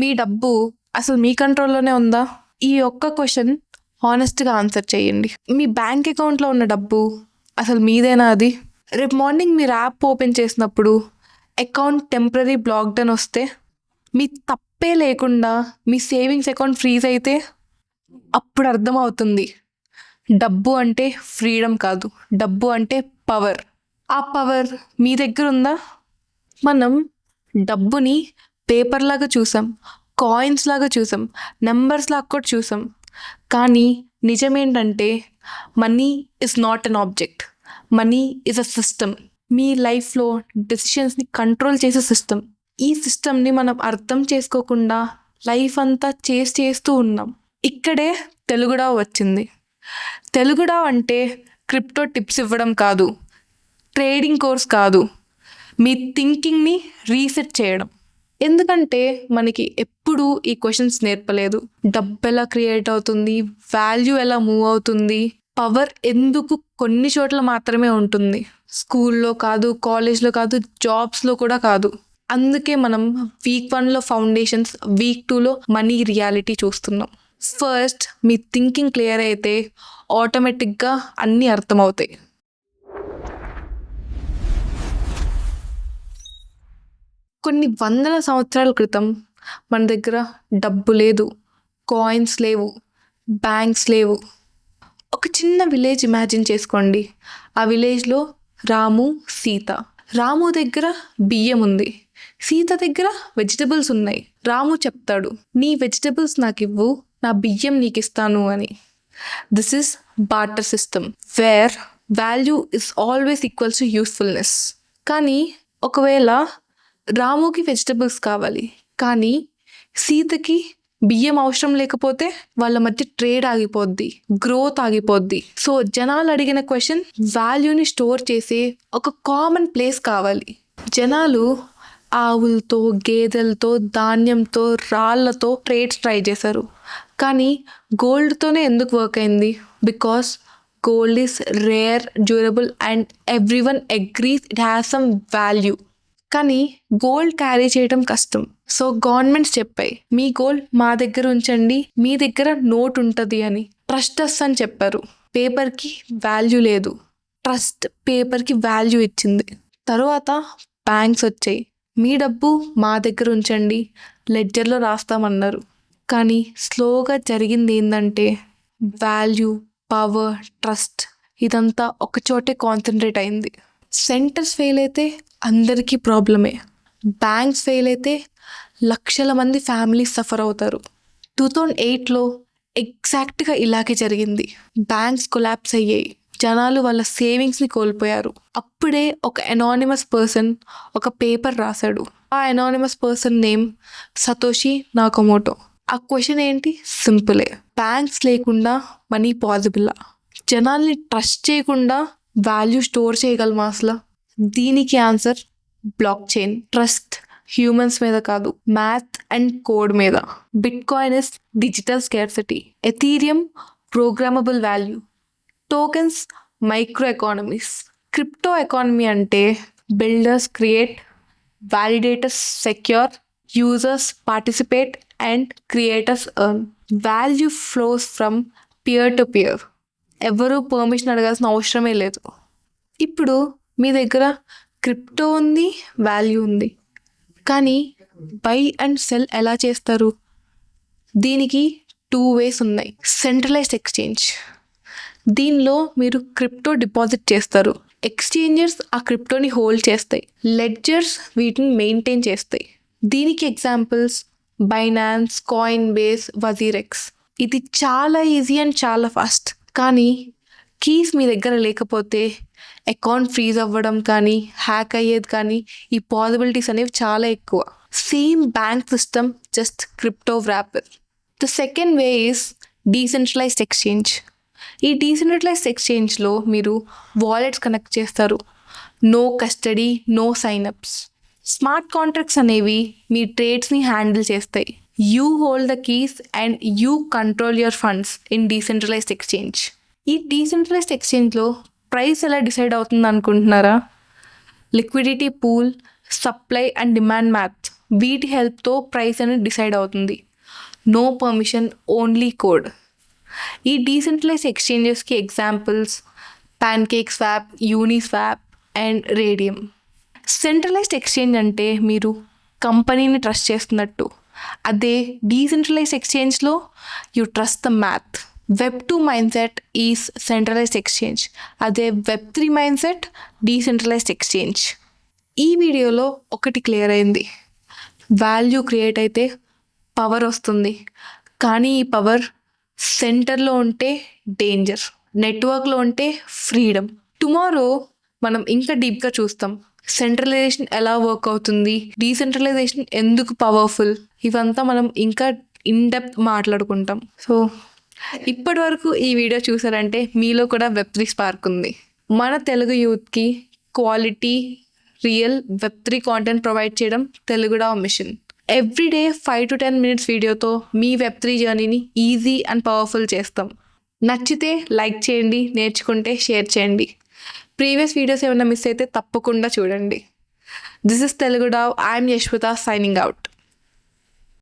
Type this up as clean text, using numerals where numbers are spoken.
మీ డబ్బు అసలు మీ కంట్రోల్లోనే ఉందా? ఈ ఒక్క క్వశ్చన్ హానెస్ట్గా ఆన్సర్ చేయండి. మీ బ్యాంక్ అకౌంట్లో ఉన్న డబ్బు అసలు మీదేనా అది? రేపు మార్నింగ్ మీరు యాప్ ఓపెన్ చేసినప్పుడు అకౌంట్ టెంపరీ బ్లాక్డ్ అని వస్తే, మీ తప్పే లేకుండా మీ సేవింగ్స్ అకౌంట్ ఫ్రీజ్ అయితే అప్పుడు అర్థమవుతుంది డబ్బు అంటే ఫ్రీడమ్ కాదు, డబ్బు అంటే పవర్. ఆ పవర్ మీ దగ్గర ఉందా? మనం డబ్బుని పేపర్ లాగా చూసాం, కాయిన్స్ లాగా చూసాం, నెంబర్స్ లాగా కూడా చూసాం. కానీ నిజమేంటంటే money is not an object, money is a system. మీ లైఫ్లో డెసిషన్స్ని కంట్రోల్ చేసే సిస్టమ్. ఈ సిస్టమ్ని మనం అర్థం చేసుకోకుండా లైఫ్ అంతా చేస్తూ ఉన్నాం. ఇక్కడే తెలుగుడా వచ్చింది. తెలుగుడా అంటే క్రిప్టో టిప్స్ ఇవ్వడం కాదు, ట్రేడింగ్ కోర్స్ కాదు, మీ థింకింగ్ని రీసెట్ చేయడం. ఎందుకంటే మనకి ఎప్పుడూ ఈ క్వశ్చన్స్ నేర్పలేదు. డబ్బు ఎలా క్రియేట్ అవుతుంది, వాల్యూ ఎలా మూవ్ అవుతుంది, పవర్ ఎందుకు కొన్ని చోట్ల మాత్రమే ఉంటుంది, స్కూల్లో కాదు, కాలేజ్లో కాదు, జాబ్స్లో కూడా కాదు. అందుకే మనం వీక్ 1లో ఫౌండేషన్స్, వీక్ 2లో మనీ రియాలిటీ చూస్తున్నాం. ఫస్ట్ మీ థింకింగ్ క్లియర్ అయితే ఆటోమేటిక్గా అన్నీ అర్థమవుతాయి. కొన్ని వందల సంవత్సరాల క్రితం మన దగ్గర డబ్బు లేదు, కాయిన్స్ లేవు, బ్యాంక్స్ లేవు. ఒక చిన్న విలేజ్ ఇమాజిన్ చేసుకోండి. ఆ విలేజ్లో రాము, సీత. రాము దగ్గర బియ్యం ఉంది, సీత దగ్గర వెజిటబుల్స్ ఉన్నాయి. రాము చెప్తాడు, నీ వెజిటబుల్స్ నాకు ఇవ్వు, నా బియ్యం నీకు ఇస్తాను అని. This is barter system wear value is always equals to usefulness. కానీ ఒకవేళ రాముకి వెజిటబుల్స్ కావాలి, కానీ సీతకి బియ్యం అవసరం లేకపోతే వాళ్ళ మధ్య ట్రేడ్ ఆగిపోద్ది, గ్రోత్ ఆగిపోద్ది. సో జనాలు అడిగిన క్వశ్చన్, వాల్యూని స్టోర్ చేసే ఒక కామన్ ప్లేస్ కావాలి. జనాలు ఆవులతో, గేదెలతో, ధాన్యంతో, రాళ్లతో ట్రేడ్స్ ట్రై చేశారు. కానీ గోల్డ్తోనే ఎందుకు వర్క్ అయింది? Because gold is rare, durable and everyone agrees it has some value. కానీ గోల్డ్ క్యారీ చేయడం కష్టం. సో గవర్నమెంట్స్ చెప్పాయి, మీ గోల్డ్ మా దగ్గర ఉంచండి, మీ దగ్గర నోట్ ఉంటుంది అని. ట్రస్ట్ అస్ అని చెప్పారు. పేపర్కి వాల్యూ లేదు, ట్రస్ట్ పేపర్కి వాల్యూ ఇచ్చింది. తర్వాత బ్యాంక్స్ వచ్చాయి, మీ డబ్బు మా దగ్గర ఉంచండి, లెడ్జర్లో రాస్తామన్నారు. కానీ స్లోగా జరిగింది ఏంటంటే వాల్యూ, పవర్, ట్రస్ట్ ఇదంతా ఒకచోటే కాన్సన్ట్రేట్ అయింది. సెంటర్స్ ఫెయిల్ అయితే అందరికీ ప్రాబ్లమే. బ్యాంక్స్ ఫెయిల్ అయితే లక్షల మంది ఫ్యామిలీస్ సఫర్ అవుతారు. 2008లో ఎగ్జాక్ట్గా ఇలాగే జరిగింది. బ్యాంక్స్ కొలాప్స్ అయ్యాయి, జనాలు వాళ్ళ సేవింగ్స్ని కోల్పోయారు. అప్పుడే ఒక అనానిమస్ పర్సన్ ఒక పేపర్ రాశాడు. ఆ anonymous person name Satoshi Nakamoto. ఆ క్వశ్చన్ ఏంటి? సింపులే, బ్యాంక్స్ లేకుండా మనీ పాసిబులా? జనాల్ని ట్రస్ట్ చేయకుండా వాల్యూ స్టోర్ చేయగలమా అసలు? దీనికి answer block chain. Trust humans మీద కాదు, మ్యాథ్ అండ్ కోడ్ మీద. Bitcoin is digital scarcity, Ethereum programmable value, tokens micro economies. Crypto economy అంటే builders create, validators secure, users participate and creators earn. Value flows from peer to peer. ఎవరు permission అడగాల్సిన అవసరమే లేదు. ఇప్పుడు మీ దగ్గర crypto ఉంది, value ఉంది, కానీ బై అండ్ సెల్ ఎలా చేస్తారు? దీనికి 2 ways ఉన్నాయి. సెంట్రలైజ్డ్ ఎక్స్చేంజ్, దీనిలో మీరు క్రిప్టో డిపాజిట్ చేస్తారు, ఎక్స్చేంజర్స్ ఆ క్రిప్టోని హోల్డ్ చేస్తాయి, లెడ్జర్స్ వీటిని మెయింటైన్ చేస్తాయి. దీనికి examples Binance, coin base, WazirX. ఇది చాలా ఈజీ అండ్ చాలా ఫాస్ట్. కానీ కీస్ మీ దగ్గర లేకపోతే అకౌంట్ ఫ్రీజ్ అవ్వడం కానీ, హ్యాక్ అయ్యేది కానీ, ఈ పాసిబిలిటీస్ అనేవి చాలా ఎక్కువ. Same bank system, just crypto wrapper. The second way is decentralised exchange. ఈ డీసెంట్రలైజ్డ్ ఎక్స్చేంజ్లో మీరు వాలెట్స్ కనెక్ట్ చేస్తారు, no custody, no sign ups. Smart contracts అనేవి మీ ట్రేడ్స్ని హ్యాండిల్ చేస్తాయి. You hold the keys and you control your funds in decentralised exchange. ఈ decentralised ఎక్స్చేంజ్లో ప్రైస్ ఎలా డిసైడ్ అవుతుంది అనుకుంటున్నారా? Liquidity pool, supply and demand math. వీటి హెల్ప్తో ప్రైస్ అనేది డిసైడ్ అవుతుంది. No permission, only code. ఈ డీసెంట్రలైజ్ ఎక్స్చేంజెస్కి examples PancakeSwap, Uniswap and Raydium. Centralised exchange అంటే మీరు కంపెనీని ట్రస్ట్ చేస్తున్నట్టు. అదే డీసెంట్రలైజ్డ్ ఎక్స్చేంజ్లో you trust the math. Web2 mindset is centralised exchange. అదే Web3 mindset డీసెంట్రలైజ్డ్ ఎక్స్చేంజ్. ఈ వీడియోలో ఒకటి క్లియర్ అయింది. వాల్యూ క్రియేట్ అయితే పవర్ వస్తుంది, కానీ ఈ పవర్ సెంటర్లో ఉంటే డేంజర్, నెట్వర్క్లో ఉంటే ఫ్రీడమ్. టుమారో మనం ఇంకా డీప్గా చూస్తాం. సెంట్రలైజేషన్ ఎలా వర్క్ అవుతుంది, డీసెంట్రలైజేషన్ ఎందుకు పవర్ఫుల్, ఇవంతా మనం ఇంకా ఇన్ డెప్త్ మాట్లాడుకుంటాం. సో ఇప్పటి వరకు ఈ వీడియో చూసారంటే మీలో కూడా Web3 స్పార్క్ ఉంది. మన తెలుగు యూత్కి quality real Web3 content provide చేయడం తెలుగుడా మిషన్. ఎవ్రీడే 5 to 10 minutes వీడియోతో మీ Web3 జర్నీని ఈజీ అండ్ పవర్ఫుల్ చేస్తాం. నచ్చితే లైక్ చేయండి, నేర్చుకుంటే షేర్ చేయండి. ప్రీవియస్ వీడియోస్ ఏమైనా మిస్ అయితే తప్పకుండా చూడండి. దిస్ ఇస్ తెలుగుడా. I'm Yashwitha signing out.